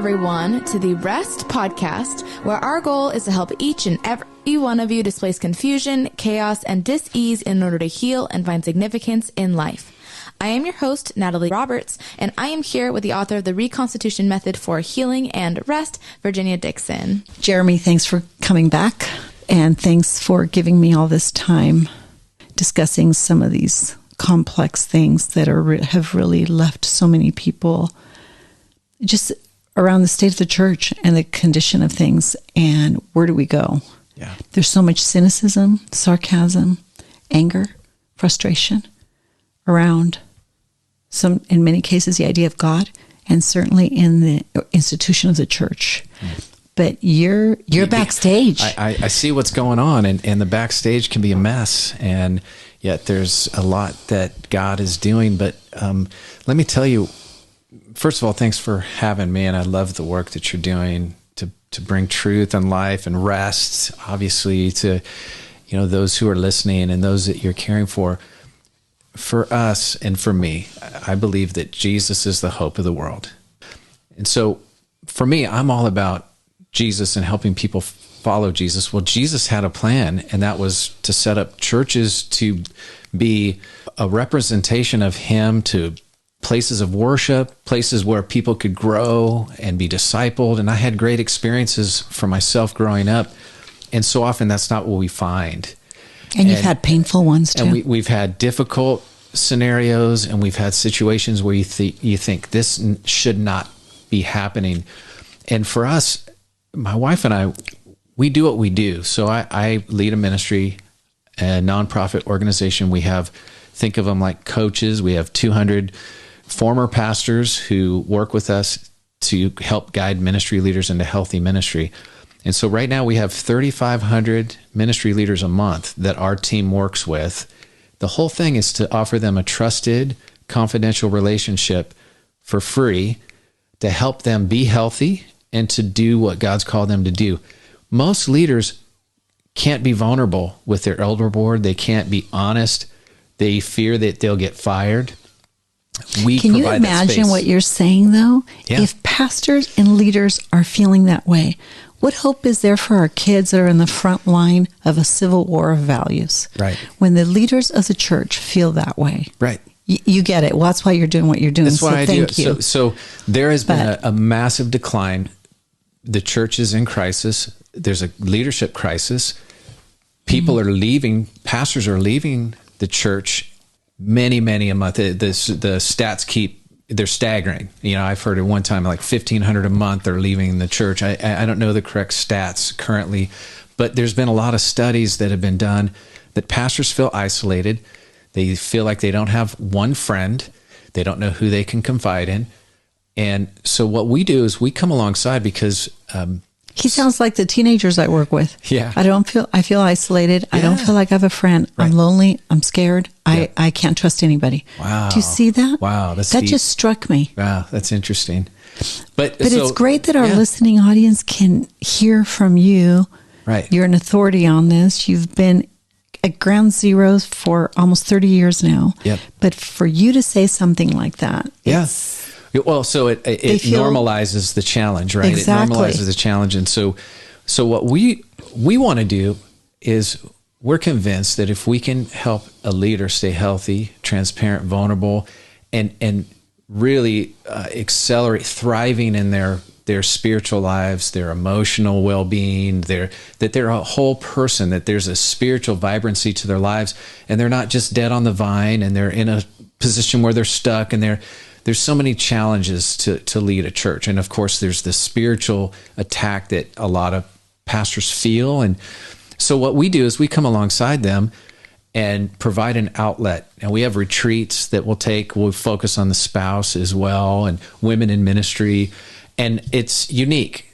everyone, to the R.E.S.T podcast, where our goal is to help each and every one of you displace confusion, chaos, and dis-ease in order to heal and find significance in life. I am your host, Natalie Roberts, and I am here with the author of the Reconstitution Method for Healing and Rest, Virginia Dixon. Jeramy, thanks for coming back, and thanks for giving me all this time discussing some of these complex things that have really left so many people just around the state of the church and the condition of things, and where do we go? Yeah. There's so much cynicism, sarcasm, anger, frustration around in many cases, the idea of God, and certainly in the institution of the church. But you're backstage. I see what's going on, and the backstage can be a mess, and yet there's a lot that God is doing. But let me tell you, first of all, thanks for having me, and I love the work that you're doing to bring truth and life and rest, obviously, to those who are listening and those that you're caring for. For us and for me, I believe that Jesus is the hope of the world. And so for me, I'm all about Jesus and helping people follow Jesus. Well, Jesus had a plan, and that was to set up churches to be a representation of him, to places of worship, places where people could grow and be discipled. And I had great experiences for myself growing up. And so often that's not what we find. And you've had painful ones too. And we've had difficult scenarios, and we've had situations where you think this should not be happening. And for us, my wife and I, we do what we do. So I lead a ministry, a nonprofit organization. We have, think of them like coaches. We have 200 former pastors who work with us to help guide ministry leaders into healthy ministry. And so right now we have 3,500 ministry leaders a month that our team works with. The whole thing is to offer them a trusted, confidential relationship for free to help them be healthy and to do what God's called them to do. Most leaders can't be vulnerable with their elder board. They can't be honest. They fear that they'll get fired. Can you imagine what you're saying, though? Yeah. If pastors and leaders are feeling that way, what hope is there for our kids that are in the front line of a civil war of values? Right. When the leaders of the church feel that way. Right. You get it. Well, that's why you're doing what you're doing. That's why I thank do. You. So there has been a massive decline. The church is in crisis. There's a leadership crisis. People are leaving. Pastors are leaving the church. Many a month. The stats they're staggering. I've heard at one time like 1,500 a month are leaving the church. I don't know the correct stats currently, but there's been a lot of studies that have been done that pastors feel isolated. They feel like they don't have one friend. They don't know who they can confide in. And so what we do is we come alongside because he sounds like the teenagers I work with. Yeah. I feel isolated. Yeah. I don't feel like I have a friend. Right. I'm lonely. I'm scared. Yeah. I can't trust anybody. Wow. Do you see that? Wow. That deep. Just struck me. Wow. That's interesting. But it's great that our listening audience can hear from you. Right. You're an authority on this. You've been at ground zero for almost 30 years now. Yep. But for you to say something like that. Yes. Well, so it normalizes the challenge, right? Exactly. It normalizes the challenge. And so what we want to do is we're convinced that if we can help a leader stay healthy, transparent, vulnerable, and really accelerate thriving in their spiritual lives, their emotional well-being, that they're a whole person, that there's a spiritual vibrancy to their lives, and they're not just dead on the vine, and they're in a position where they're stuck, and there's so many challenges to lead a church. And of course, there's the spiritual attack that a lot of pastors feel. And so what we do is we come alongside them and provide an outlet. And we have retreats that we'll focus on the spouse as well, and women in ministry. And it's unique.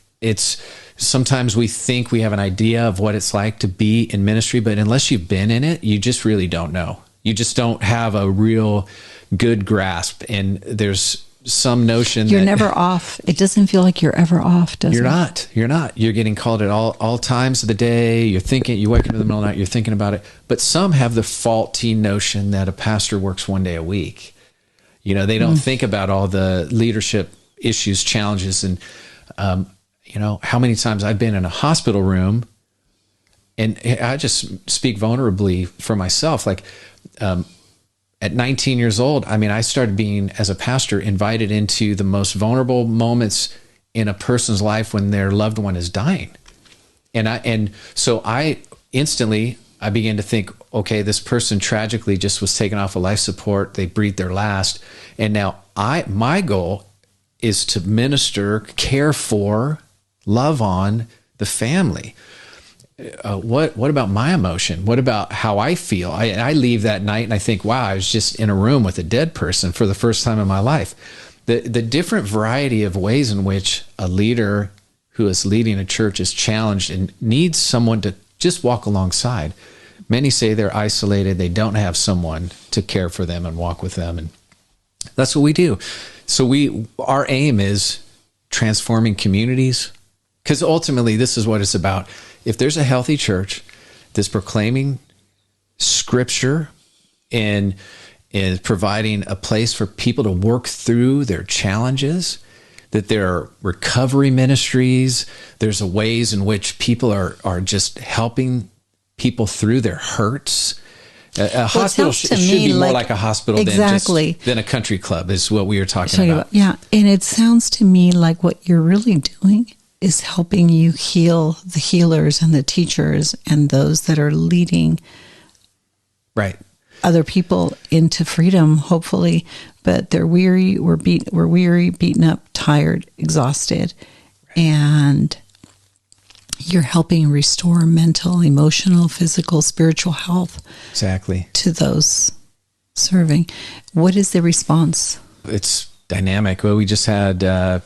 Sometimes we think we have an idea of what it's like to be in ministry, but unless you've been in it, you just really don't know. You just don't have a real good grasp. And there's some notion you're never off. It doesn't feel like you're ever off, does it? You're not. You're getting called at all times of the day. You wake up in the middle of the night, you're thinking about it. But some have the faulty notion that a pastor works one day a week. They don't think about all the leadership issues, challenges, and How many times I've been in a hospital room, and I just speak vulnerably for myself. Like at 19 years old, I started being, as a pastor, invited into the most vulnerable moments in a person's life when their loved one is dying. So I instantly began to think, okay, this person tragically just was taken off of life support. They breathed their last. And now my goal is to minister, care for, love on the family. What about my emotion? What about how I feel? I leave that night and I think, wow, I was just in a room with a dead person for the first time in my life. The different variety of ways in which a leader who is leading a church is challenged and needs someone to just walk alongside. Many say they're isolated. They don't have someone to care for them and walk with them. And that's what we do. So our aim is transforming communities, because ultimately this is what it's about. If there's a healthy church that's proclaiming Scripture and is providing a place for people to work through their challenges, that there are recovery ministries, there's ways in which people are just helping people through their hurts. A hospital should be more like a hospital than a country club, is what we were talking about. Yeah, and it sounds to me like what you're really doing is helping you heal the healers and the teachers and those that are leading other people into freedom, hopefully. But they're weary, we're weary, beaten up, tired, exhausted. And you're helping restore mental, emotional, physical, spiritual health. Exactly. To those serving. What is the response? It's dynamic. Well, we just had a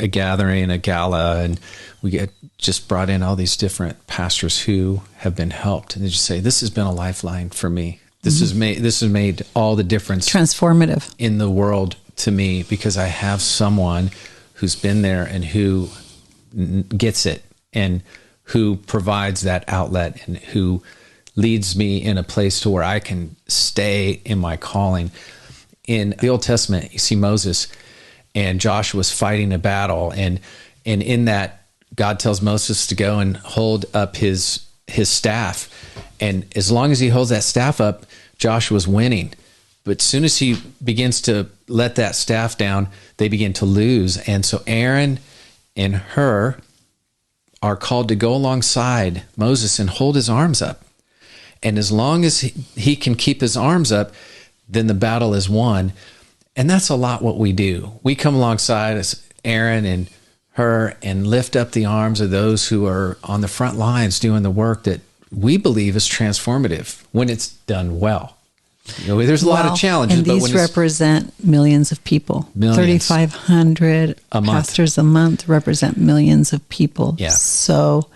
gathering, a gala, and we just brought in all these different pastors who have been helped. And they just say, this has been a lifeline for me. This has made all the difference. Transformative. In the world to me, because I have someone who's been there and who gets it and who provides that outlet and who leads me in a place to where I can stay in my calling. In the Old Testament, you see Moses and Joshua's fighting a battle, and in that, God tells Moses to go and hold up his staff. And as long as he holds that staff up, Joshua's winning. But as soon as he begins to let that staff down, they begin to lose. And so Aaron and Hur are called to go alongside Moses and hold his arms up. And as long as he can keep his arms up, then the battle is won. And that's a lot what we do. We come alongside as Aaron and Hur and lift up the arms of those who are on the front lines doing the work that we believe is transformative when it's done well. There's a lot of challenges. And these represent millions of people. 3,500 pastors a month represent millions of people. Yeah. So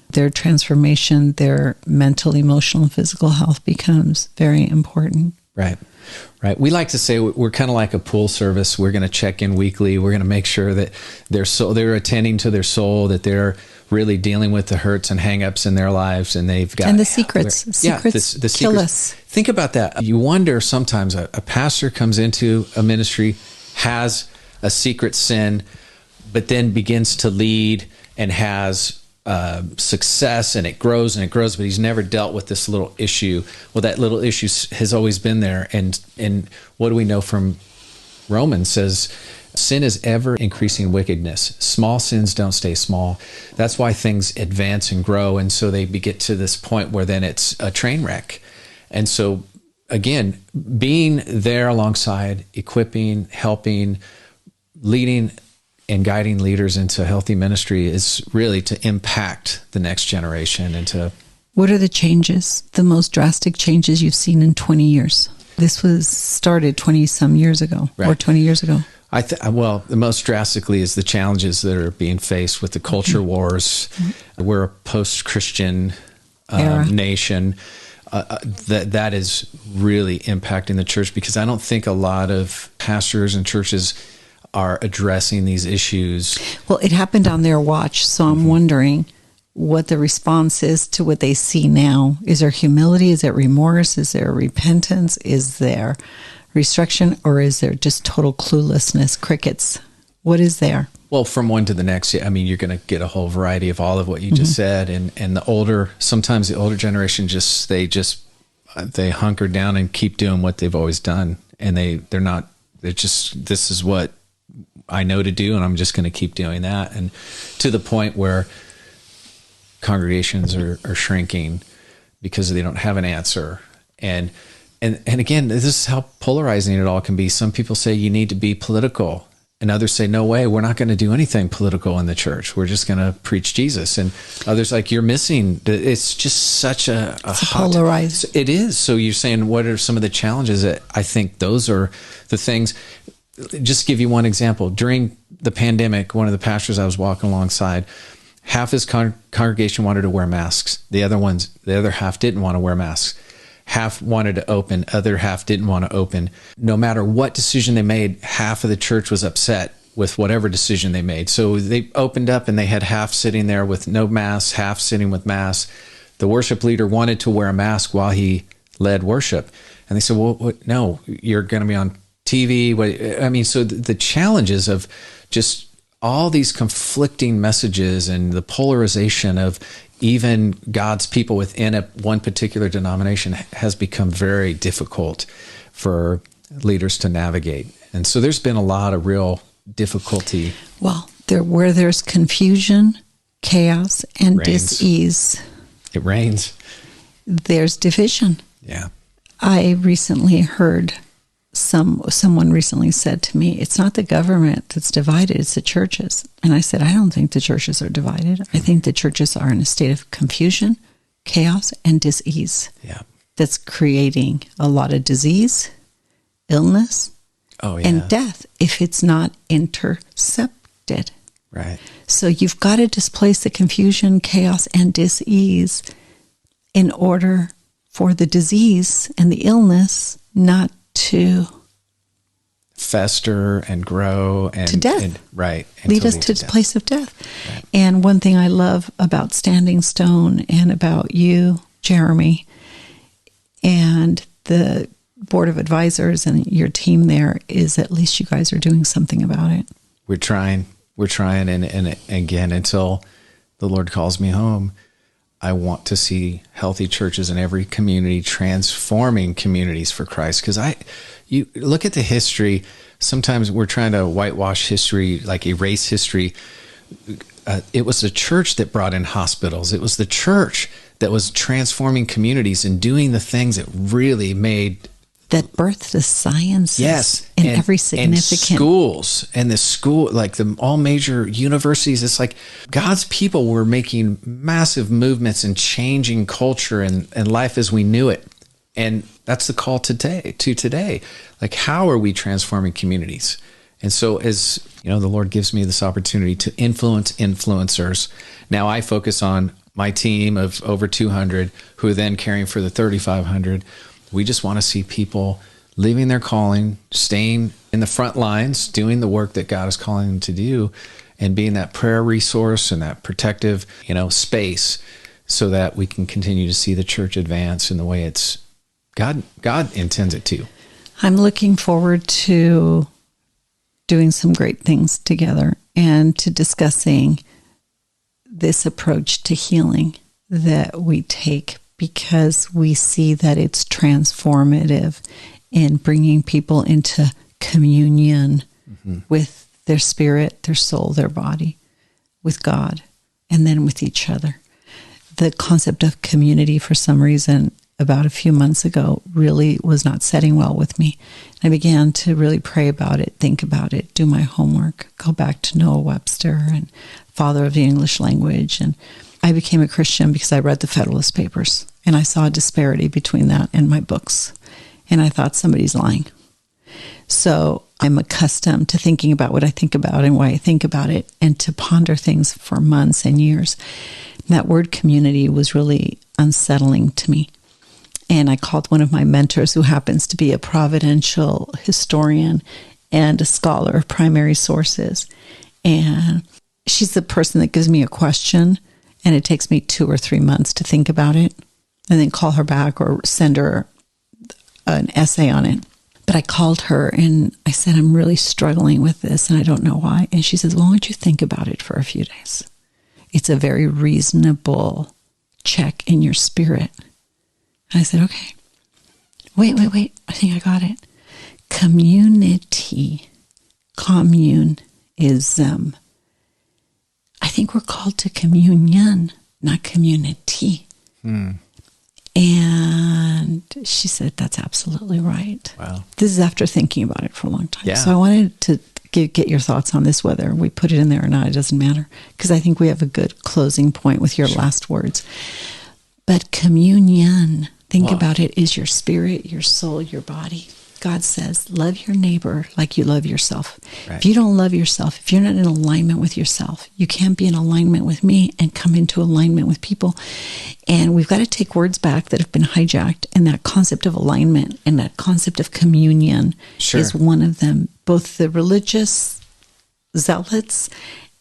their transformation, their mental, emotional, and physical health becomes very important. Right. We like to say we're kind of like a pool service. We're going to check in weekly. We're going to make sure that they're attending to their soul, that they're really dealing with the hurts and hang-ups in their lives, and they've got... And the secrets. The secrets kill us. Think about that. You wonder sometimes a pastor comes into a ministry, has a secret sin, but then begins to lead and has success, and it grows, but he's never dealt with this little issue. Well, that little issue has always been there. And what do we know from Romans says, sin is ever increasing wickedness. Small sins don't stay small. That's why things advance and grow. And so they get to this point where then it's a train wreck. And so again, being there alongside, equipping, helping, leading, and guiding leaders into healthy ministry is really to impact the next generation and to... What are the changes, the most drastic changes you've seen in 20 years? This was started 20-some years ago, right, or 20 years ago. Well, the most drastically is the challenges that are being faced with the culture wars. We're a post-Christian nation. That is really impacting the church, because I don't think a lot of pastors and churches are addressing these issues. Well, it happened on their watch, so I'm wondering what the response is to what they see now. Is there humility? Is there remorse? Is there repentance? Is there restriction? Or is there just total cluelessness, crickets? What is there? Well, from one to the next, I mean, you're going to get a whole variety of all of what you just said. And sometimes the older generation they hunker down and keep doing what they've always done. And this is what I know to do, and I'm just going to keep doing that. And to the point where congregations are shrinking because they don't have an answer. And again, this is how polarizing it all can be. Some people say you need to be political, and others say, no way, we're not going to do anything political in the church. We're just going to preach Jesus. And others like, you're missing. It's just such a polarized. It is. So you're saying, what are some of the challenges? That I think those are the things. Just to give you one example, during the pandemic, one of the pastors I was walking alongside, half his congregation wanted to wear masks. The other half didn't want to wear masks. Half wanted to open, other half didn't want to open. No matter what decision they made, half of the church was upset with whatever decision they made. So they opened up and they had half sitting there with no masks, half sitting with masks. The worship leader wanted to wear a mask while he led worship. And they said, well, no, you're going to be on TV. So the challenges of just all these conflicting messages and the polarization of even God's people within one particular denomination has become very difficult for leaders to navigate. And so there's been a lot of real difficulty. Well, where there's confusion, chaos, and dis-ease. It rains. There's division. Yeah. I recently heard someone recently said to me, it's not the government that's divided, it's the churches. And I said, I don't think the churches are divided. I think the churches are in a state of confusion, chaos, and dis-ease. Yeah. That's creating a lot of disease, illness, and death if it's not intercepted. Right. So you've got to displace the confusion, chaos, and dis-ease in order for the disease and the illness not to fester and grow and to death. Lead us to the place of death. Right. And one thing I love about Standing Stone and about you, Jeramy, and the board of advisors and your team there is at least you guys are doing something about it. We're trying. And again, until the Lord calls me home, I want to see healthy churches in every community, transforming communities for Christ. Because you look at the history, sometimes we're trying to whitewash history, like erase history. It was the church that brought in hospitals. It was the church that was transforming communities and doing the things that really made... that birthed the sciences. Yes. And every significant... And schools. And the school, like all major universities, it's like God's people were making massive movements and changing culture and life as we knew it. And that's the call today. Like, how are we transforming communities? And so as, the Lord gives me this opportunity to influence influencers. Now I focus on my team of over 200 who are then caring for the 3,500. We just want to see people living their calling, staying in the front lines, doing the work that God is calling them to do, and being that prayer resource and that protective, space so that we can continue to see the church advance in the way it's God intends it to. I'm looking forward to doing some great things together and to discussing this approach to healing that we take, because we see that it's transformative in bringing people into communion with their spirit, their soul, their body, with God, and then with each other. The concept of community, for some reason, about a few months ago, really was not setting well with me. I began to really pray about it, think about it, do my homework, go back to Noah Webster and father of the English language. And I became a Christian because I read the Federalist Papers, and I saw a disparity between that and my books. And I thought, somebody's lying. So I'm accustomed to thinking about what I think about and why I think about it, and to ponder things for months and years. And that word community was really unsettling to me. And I called one of my mentors, who happens to be a providential historian and a scholar of primary sources. And she's the person that gives me a question, and it takes me 2 or 3 months to think about it, and then call her back or send her an essay on it. But I called her and I said, I'm really struggling with this and I don't know why. And she says, well, why don't you think about it for a few days? It's a very reasonable check in your spirit. And I said, okay. Wait. I think I got it. Community. Communism. I think we're called to communion, not community. And she said, that's absolutely right. Wow. This is after thinking about it for a long time. Yeah. So I wanted to get your thoughts on this, whether we put it in there or not, it doesn't matter. Because I think we have a good closing point with your last words. But communion, think about it, is your spirit, your soul, your body. God says, love your neighbor like you love yourself. Right. If you don't love yourself, if you're not in alignment with yourself, you can't be in alignment with me and come into alignment with people. And we've got to take words back that have been hijacked. And that concept of alignment and that concept of communion is one of them. Both the religious zealots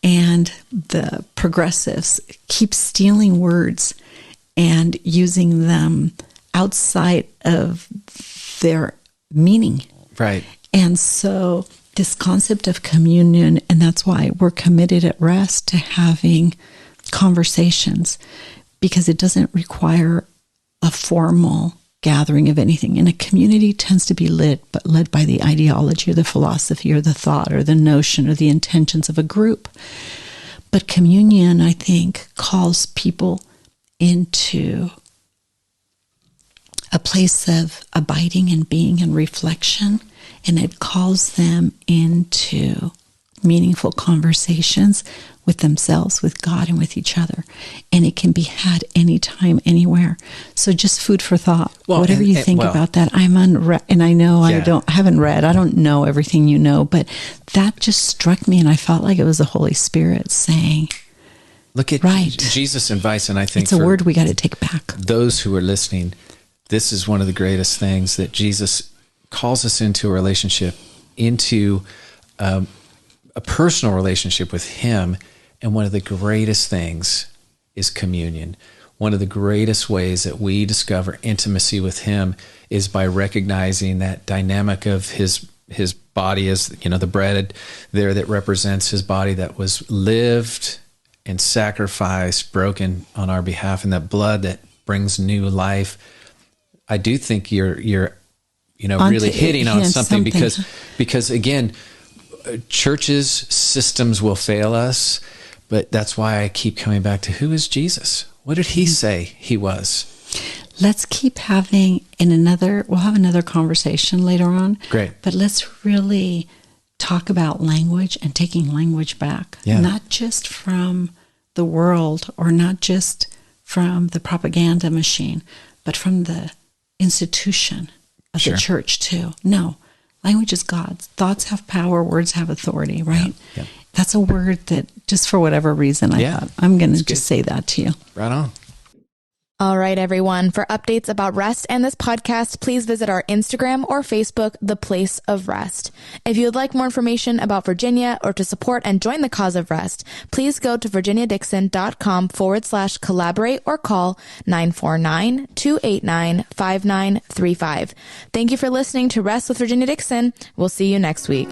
and the progressives keep stealing words and using them outside of their meaning. Right. And so this concept of communion, and that's why we're committed at R.E.S.T to having conversations, because it doesn't require a formal gathering of anything. And a community tends to be led by the ideology or the philosophy or the thought or the notion or the intentions of a group. But communion, I think, calls people into a place of abiding and being and reflection, and it calls them into meaningful conversations with themselves, with God, and with each other. And it can be had anytime, anywhere. So just food for thought. Whatever you think about that, I'm unread, and I know I haven't read. I don't know everything you know, but that just struck me, and I felt like it was the Holy Spirit saying, look at Jesus' advice, and I think it's a word we got to take back. Those who are listening, this is one of the greatest things that Jesus calls us into a relationship, into a personal relationship with Him. And one of the greatest things is communion. One of the greatest ways that we discover intimacy with Him is by recognizing that dynamic of His body as, the bread there that represents His body that was lived and sacrificed, broken on our behalf, and that blood that brings new life. I do think you're really hitting on something because again, churches, systems will fail us, but that's why I keep coming back to who is Jesus? What did He say He was? Let's keep having we'll have another conversation later on. Great. But let's really talk about language and taking language back, not just from the world or not just from the propaganda machine, but from the institution of the church too. No, language is God's. Thoughts have power, words have authority, right? Yeah. That's a word that just for whatever reason I thought, I'm going to just say that to you. Right on. All right, everyone. For updates about R.E.S.T and this podcast, please visit our Instagram or Facebook, The Place of R.E.S.T. If you would like more information about Virginia or to support and join the cause of R.E.S.T, please go to virginiadixon.com/collaborate or call 949-289-5935. Thank you for listening to R.E.S.T with Virginia Dixon. We'll see you next week.